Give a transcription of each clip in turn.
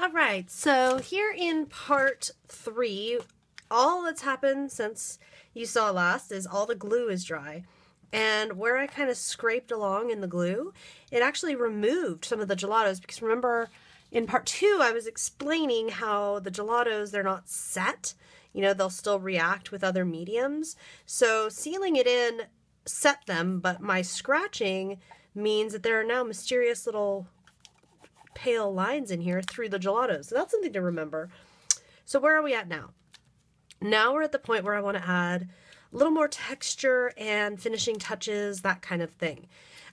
All right, so here in part 3, all that's happened since you saw last is all the glue is dry. And where I kind of scraped along in the glue, it actually removed some of the gelatos, because remember in part 2 I was explaining how the gelatos, they're not set. You know, they'll still react with other mediums. So sealing it in set them, but my scratching means that there are now mysterious little pale lines in here through the gelato. So that's something to remember. So where are we at now? Now we're at the point where I want to add a little more texture and finishing touches, that kind of thing.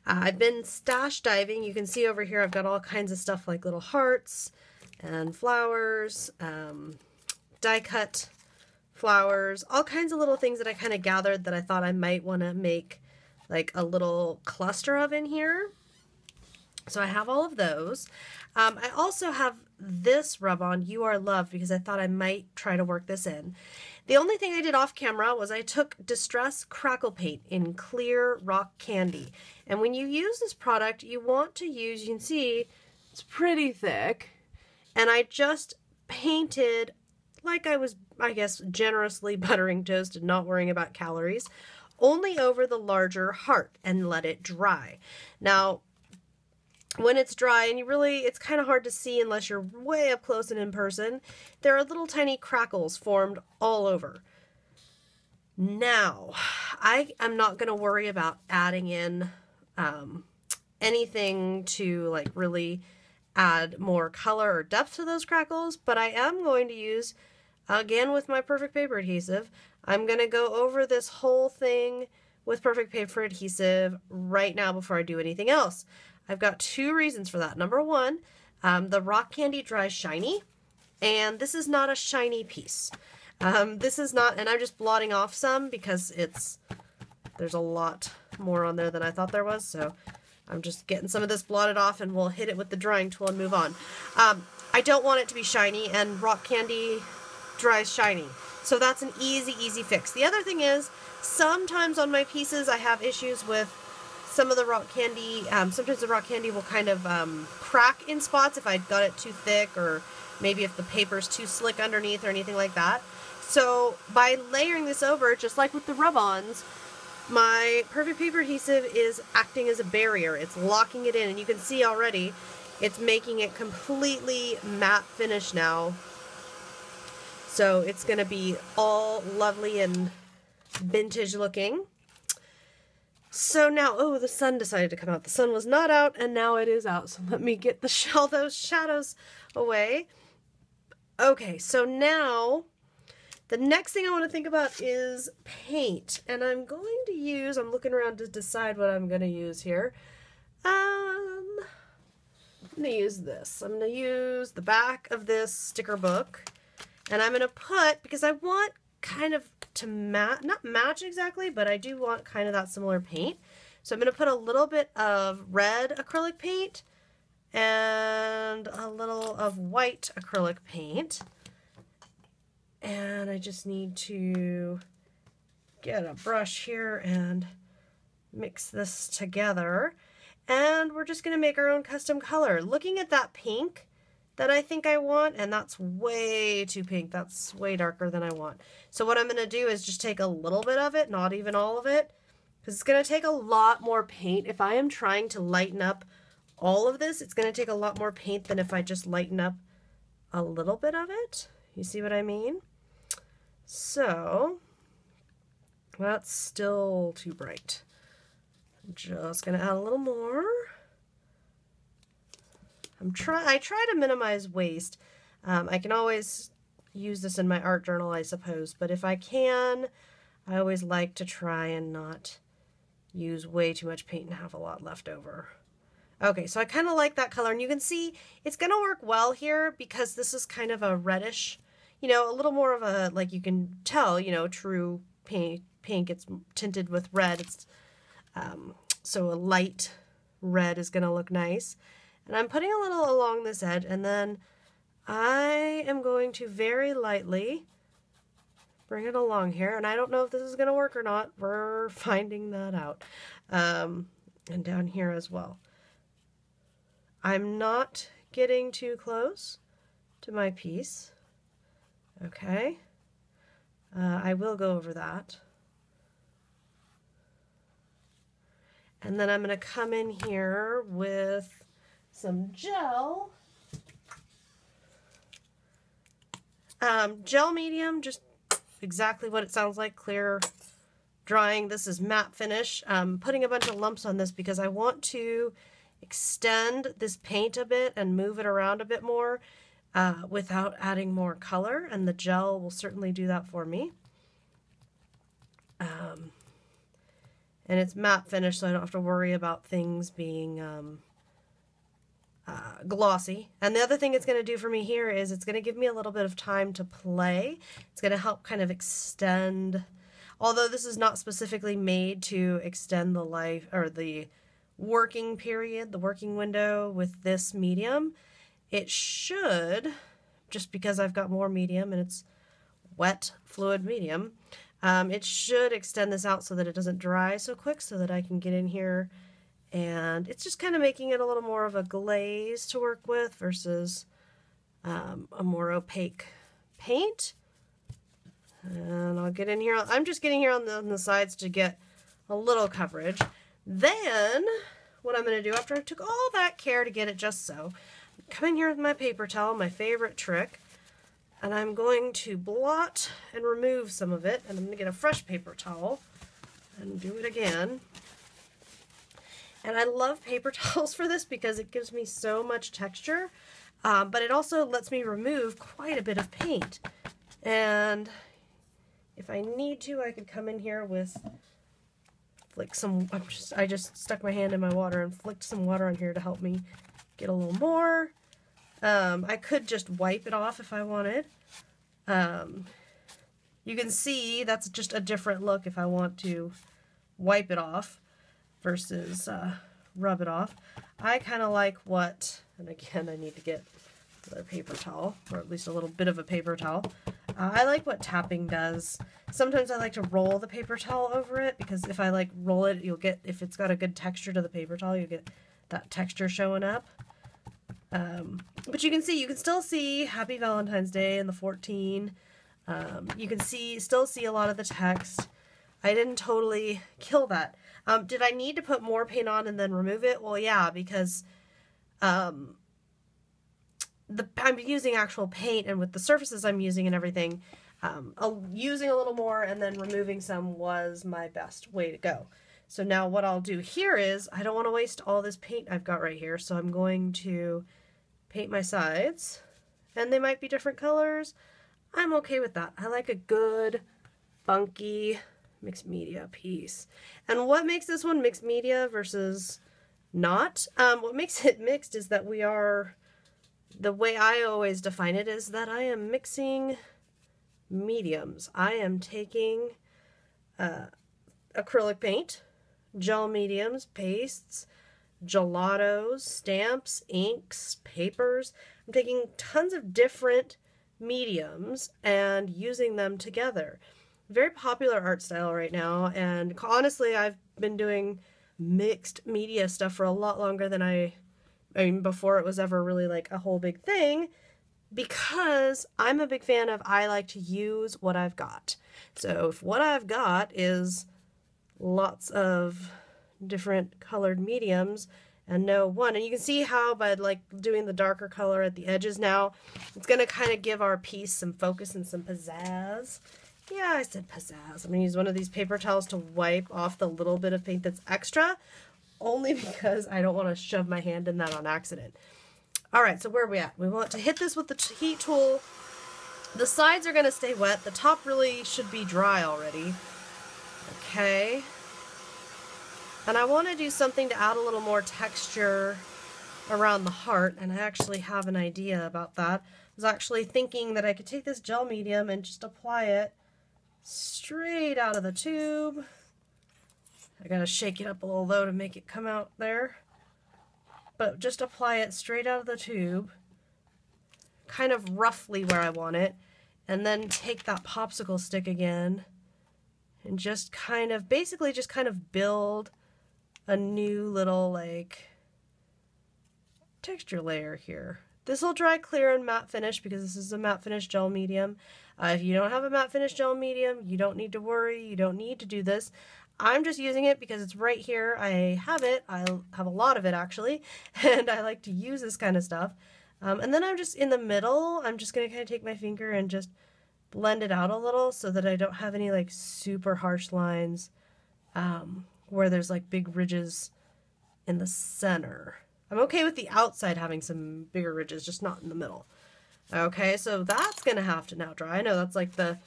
I've been stash diving. You can see over here I've got all kinds of stuff like little hearts and flowers, die cut flowers, all kinds of little things that I kind of gathered that I thought I might want to make like a little cluster of in here. So I have all of those. I also have this rub-on, You Are Loved, because I thought I might try to work this in. The only thing I did off camera was I took Distress Crackle Paint in Clear Rock Candy. And when you use this product, you want to use, you can see, it's pretty thick. And I just painted like I was, I guess, generously buttering toast and not worrying about calories, only over the larger heart and let it dry. Now, when it's dry, and it's kind of hard to see unless you're way up close and in person, there are little tiny crackles formed all over. Now, I am not going to worry about adding in anything to like really add more color or depth to those crackles, but I am going to use, again with my Perfect Paper Adhesive, I'm going to go over this whole thing with Perfect Paper Adhesive right now before I do anything else. I've got 2 reasons for that. Number 1, the rock candy dries shiny, and this is not a shiny piece. This is not, and I'm just blotting off some because there's a lot more on there than I thought there was, so I'm just getting some of this blotted off and we'll hit it with the drying tool and move on. I don't want it to be shiny, and rock candy dries shiny. So that's an easy fix. The other thing is, sometimes on my pieces I have issues with some of the rock candy. Sometimes the rock candy will kind of crack in spots if I got it too thick, or maybe if the paper's too slick underneath or anything like that. So by layering this over, just like with the rub-ons, my Perfect Paper Adhesive is acting as a barrier. It's locking it in, and you can see already it's making it completely matte finish now. So it's going to be all lovely and vintage looking. So now, oh, the sun decided to come out. The sun was not out, and now it is out. So let me get all those shadows away. Okay, so now the next thing I want to think about is paint. And I'm going to use, I'm looking around to decide what I'm going to use here. I'm going to use this. I'm going to use the back of this sticker book. And I'm going to put, because I want kind of to not match exactly, but I do want kind of that similar paint. So I'm going to put a little bit of red acrylic paint and a little of white acrylic paint. And I just need to get a brush here and mix this together. And we're just going to make our own custom color. Looking at that pink that I think I want, and that's way too pink. That's way darker than I want. So what I'm going to do is just take a little bit of it, not even all of it, because it's going to take a lot more paint. If I am trying to lighten up all of this, it's going to take a lot more paint than if I just lighten up a little bit of it. You see what I mean? So that's still too bright. I'm just going to add a little more. I try to minimize waste. I can always use this in my art journal, I suppose, but if I can, I always like to try and not use way too much paint and have a lot left over. Okay, so I kind of like that color, and you can see it's going to work well here because this is kind of a reddish, you know, a little more of a, like you can tell, you know, true pink. It's tinted with red. It's so a light red is going to look nice. And I'm putting a little along this edge, and then I am going to very lightly bring it along here. And I don't know if this is going to work or not. We're finding that out. And down here as well. I'm not getting too close to my piece. Okay. I will go over that. And then I'm going to come in here with some gel. Gel medium, just exactly what it sounds like, clear drying. This is matte finish. Putting a bunch of lumps on this because I want to extend this paint a bit and move it around a bit more without adding more color, and the gel will certainly do that for me. And it's matte finish, so I don't have to worry about things being glossy. And the other thing it's going to do for me here is it's going to give me a little bit of time to play. It's going to help kind of extend, although this is not specifically made to extend the life or the working period, the working window with this medium. It should, just because I've got more medium and it's wet fluid medium, it should extend this out so that it doesn't dry so quick, so that I can get in here, and it's just kind of making it a little more of a glaze to work with versus a more opaque paint. And I'll get in here. I'm just getting here on the sides to get a little coverage. Then what I'm going to do, after I took all that care to get it just so, come in here with my paper towel, my favorite trick, and I'm going to blot and remove some of it, and I'm going to get a fresh paper towel and do it again. And I love paper towels for this because it gives me so much texture, but it also lets me remove quite a bit of paint. And if I need to, I could come in here with like some, I just stuck my hand in my water and flicked some water on here to help me get a little more. I could just wipe it off if I wanted. You can see that's just a different look if I want to wipe it off versus rub it off. I kind of like what, and again I need to get another paper towel, or at least a little bit of a paper towel. I like what tapping does. Sometimes I like to roll the paper towel over it, because if I like roll it, you'll get, if it's got a good texture to the paper towel, you'll get that texture showing up. But you can still see Happy Valentine's Day and the 14. You can still see a lot of the text. I didn't totally kill that. Did I need to put more paint on and then remove it? Well, yeah, because I'm using actual paint, and with the surfaces I'm using and everything, using a little more and then removing some was my best way to go. So now what I'll do here is, I don't want to waste all this paint I've got right here, so I'm going to paint my sides, and they might be different colors. I'm okay with that. I like a good, funky mixed media piece. And what makes this one mixed media versus not? What makes it mixed is that the way I always define it is that I am mixing mediums. I am taking acrylic paint, gel mediums, pastes, gelatos, stamps, inks, papers. I'm taking tons of different mediums and using them together. Very popular art style right now, and honestly I've been doing mixed media stuff for a lot longer than I mean before it was ever really like a whole big thing, because I'm a big fan of, I like to use what I've got. So if what I've got is lots of different colored mediums and no one, and you can see how by like doing the darker color at the edges now, it's going to kind of give our piece some focus and some pizzazz. Yeah, I said pizzazz. I'm going to use one of these paper towels to wipe off the little bit of paint that's extra, only because I don't want to shove my hand in that on accident. Alright, so where are we at? We want to hit this with the heat tool. The sides are going to stay wet. The top really should be dry already. Okay. And I want to do something to add a little more texture around the heart, and I actually have an idea about that. I was actually thinking that I could take this gel medium and just apply it straight out of the tube. I gotta shake it up a little though to make it come out there. But just apply it straight out of the tube, kind of roughly where I want it, and then take that popsicle stick again and just kind of, basically just kind of build a new little like texture layer here. This will dry clear and matte finish because this is a matte finish gel medium. If you don't have a matte finish gel medium, you don't need to worry. You don't need to do this. I'm just using it because it's right here. I have it. I have a lot of it actually, and I like to use this kind of stuff. And then I'm just in the middle. I'm just going to kind of take my finger and just blend it out a little so that I don't have any like super harsh lines where there's like big ridges in the center. I'm okay with the outside having some bigger ridges, just not in the middle. Okay, so that's gonna have to now dry. I know that's like the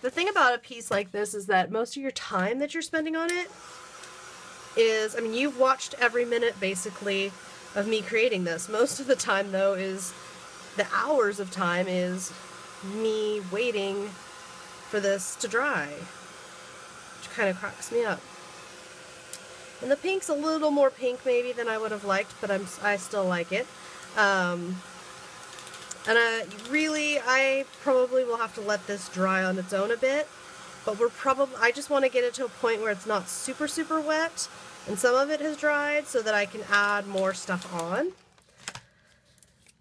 thing about a piece like this is that most of your time that you're spending on it is, I mean, you've watched every minute basically of me creating this. Most of the time though is the hours of time is me waiting for this to dry, which kind of cracks me up. And the pink's a little more pink maybe than I would have liked, but I still like it. And I probably will have to let this dry on its own a bit, but I just want to get it to a point where it's not super, super wet, and some of it has dried so that I can add more stuff on.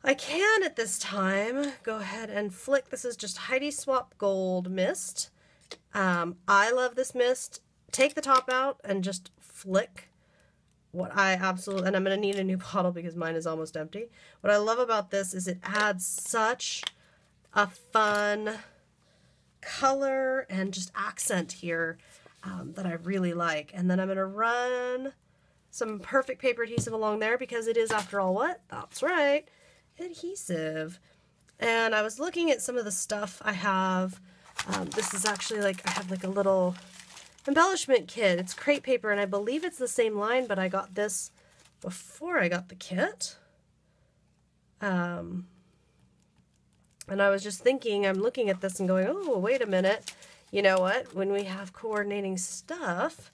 I can at this time go ahead and flick. This is just Heidi Swapp Gold Mist. I love this mist. Take the top out and just flick. And I'm going to need a new bottle because mine is almost empty. What I love about this is it adds such a fun color and just accent here that I really like. And then I'm going to run some Perfect Paper Adhesive along there because it is, after all, what? That's right, adhesive. And I was looking at some of the stuff I have. This is actually like, I have like a little embellishment kit. It's crepe paper, and I believe it's the same line, but I got this before I got the kit. And I was just thinking, I'm looking at this and going, oh, wait a minute. You know what? When we have coordinating stuff,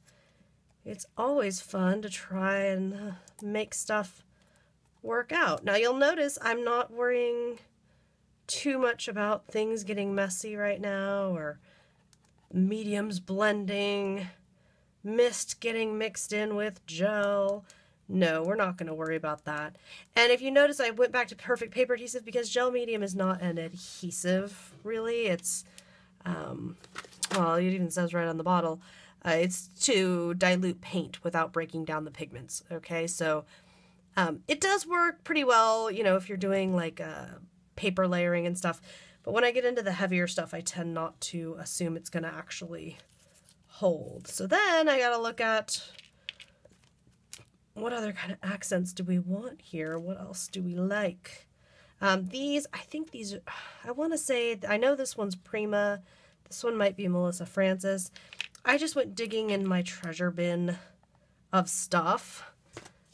it's always fun to try and make stuff work out. Now, you'll notice I'm not worrying too much about things getting messy right now, or mediums blending, mist getting mixed in with gel. No, we're not going to worry about that. And if you notice, I went back to Perfect Paper Adhesive because gel medium is not an adhesive, really. It's, well, it even says right on the bottle, it's to dilute paint without breaking down the pigments, okay? So it does work pretty well, you know, if you're doing like paper layering and stuff. But when I get into the heavier stuff, I tend not to assume it's going to actually hold. So then I got to look at what other kind of accents do we want here? What else do we like? I think these, I want to say, I know this one's Prima. This one might be Melissa Francis. I just went digging in my treasure bin of stuff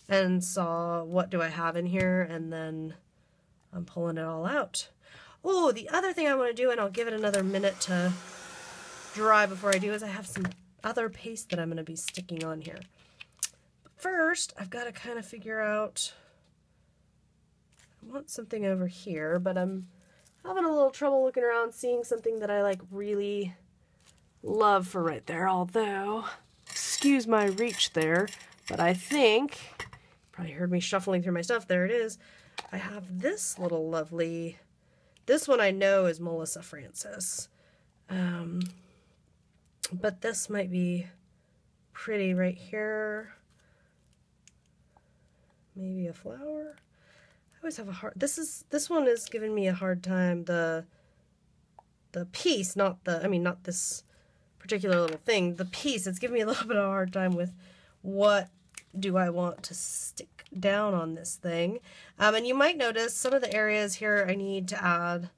and saw what do I have in here, and then I'm pulling it all out. Oh, the other thing I want to do, and I'll give it another minute to dry before I do, is I have some other paste that I'm going to be sticking on here. But first, I've got to kind of figure out, I want something over here, but I'm having a little trouble looking around seeing something that I like really love for right there, although, excuse my reach there, but I think, probably heard me shuffling through my stuff, there it is. I have this little lovely, this one I know is Melissa Francis, but this might be pretty right here. Maybe a flower. I always have a hard, this one is giving me a hard time. The piece, not this particular little thing, the piece, it's giving me a little bit of a hard time with what do I want to stick down on this thing. And you might notice some of the areas here I need to add,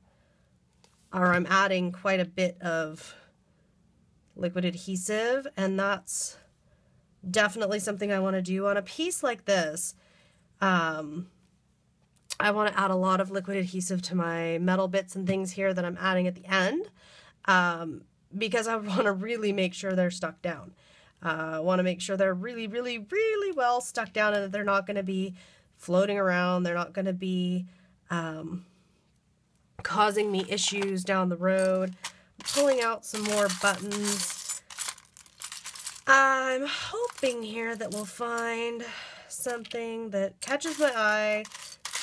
or I'm adding quite a bit of liquid adhesive, and that's definitely something I want to do on a piece like this. I want to add a lot of liquid adhesive to my metal bits and things here that I'm adding at the end, because I want to really make sure they're stuck down. I want to make sure they're really, really, really well stuck down and that they're not going to be floating around. They're not going to be causing me issues down the road. I'm pulling out some more buttons. I'm hoping here that we'll find something that catches my eye,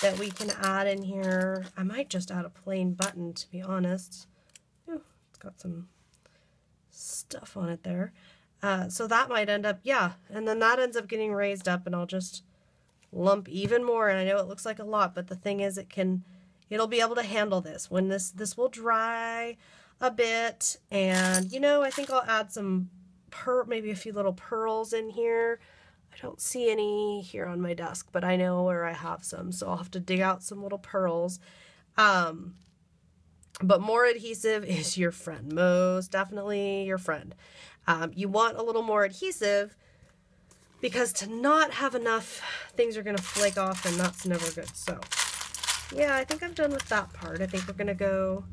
that we can add in here. I might just add a plain button, to be honest. Ooh, it's got some stuff on it there. So that might end up, yeah, and then that ends up getting raised up, and I'll just lump even more. And I know it looks like a lot, but the thing is, it'll be able to handle this. When this will dry a bit, and you know, I think I'll add some maybe a few little pearls in here. I don't see any here on my desk, but I know where I have some, so I'll have to dig out some little pearls. But more adhesive is your friend, most definitely your friend. You want a little more adhesive because to not have enough, things are going to flake off, and that's never good. So yeah, I think I'm done with that part. I think we're going to go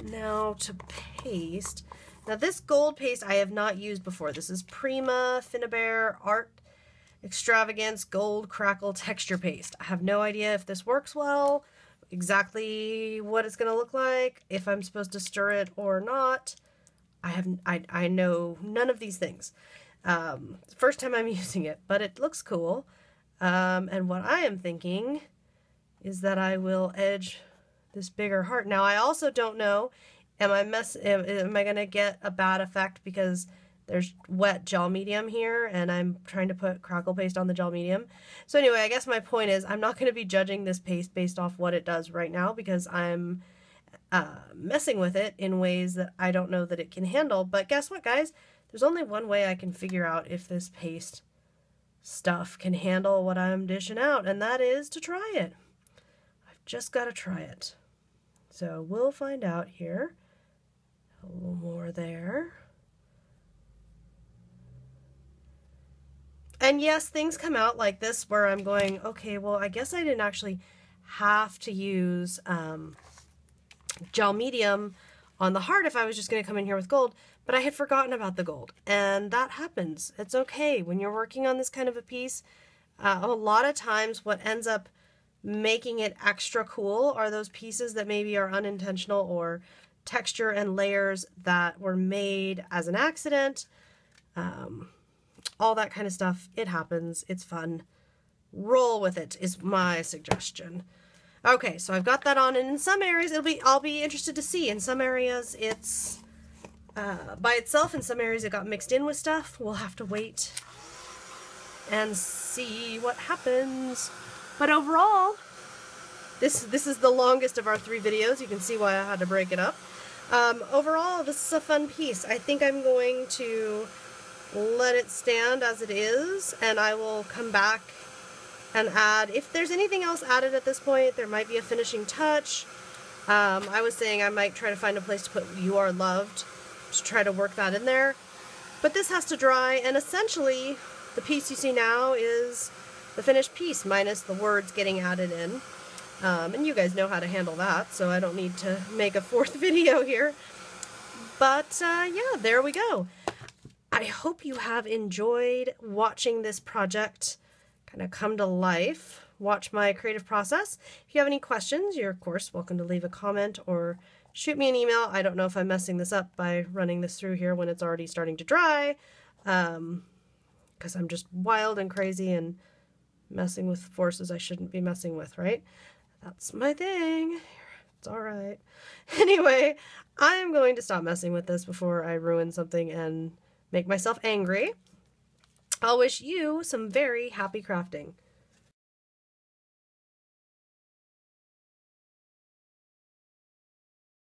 now to paste. Now this gold paste I have not used before. This is Prima Finnabair Art Extravagance Gold Crackle Texture Paste. I have no idea if this works well, exactly what it's going to look like, if I'm supposed to stir it or not. I know none of these things. First time I'm using it, but it looks cool. And what I am thinking is that I will edge this bigger heart. Now I also don't know, am I going to get a bad effect because there's wet gel medium here and I'm trying to put crackle paste on the gel medium. So anyway, I guess my point is I'm not going to be judging this paste based off what it does right now because I'm messing with it in ways that I don't know that it can handle. But guess what, guys? There's only one way I can figure out if this paste stuff can handle what I'm dishing out, and that is to try it. I've just got to try it. So we'll find out here. A little more there. And yes, things come out like this where I'm going, okay, well, I guess I didn't actually have to use gel medium on the heart if I was just going to come in here with gold, but I had forgotten about the gold, and that happens. It's okay when you're working on this kind of a piece. A lot of times what ends up making it extra cool are those pieces that maybe are unintentional, or texture and layers that were made as an accident. All that kind of stuff. It happens. It's fun. Roll with it is my suggestion. Okay, so I've got that on, and in some areas I'll be interested to see. In some areas it's by itself, in some areas it got mixed in with stuff. We'll have to wait and see what happens. But overall, this is the longest of our 3 videos. You can see why I had to break it up. Overall, this is a fun piece. I think I'm going to let it stand as it is, and I will come back and add, if there's anything else added at this point, there might be a finishing touch. I was saying I might try to find a place to put "You Are Loved" to try to work that in there. But this has to dry, and essentially the piece you see now is the finished piece minus the words getting added in. And you guys know how to handle that, so I don't need to make a 4th video here. But yeah, there we go. I hope you have enjoyed watching this project kind of come to life. Watch my creative process. If you have any questions, you're of course welcome to leave a comment or shoot me an email. I don't know if I'm messing this up by running this through here when it's already starting to dry, because I'm just wild and crazy and messing with forces I shouldn't be messing with, right? That's my thing. It's all right. Anyway, I'm going to stop messing with this before I ruin something and make myself angry. I'll wish you some very happy crafting.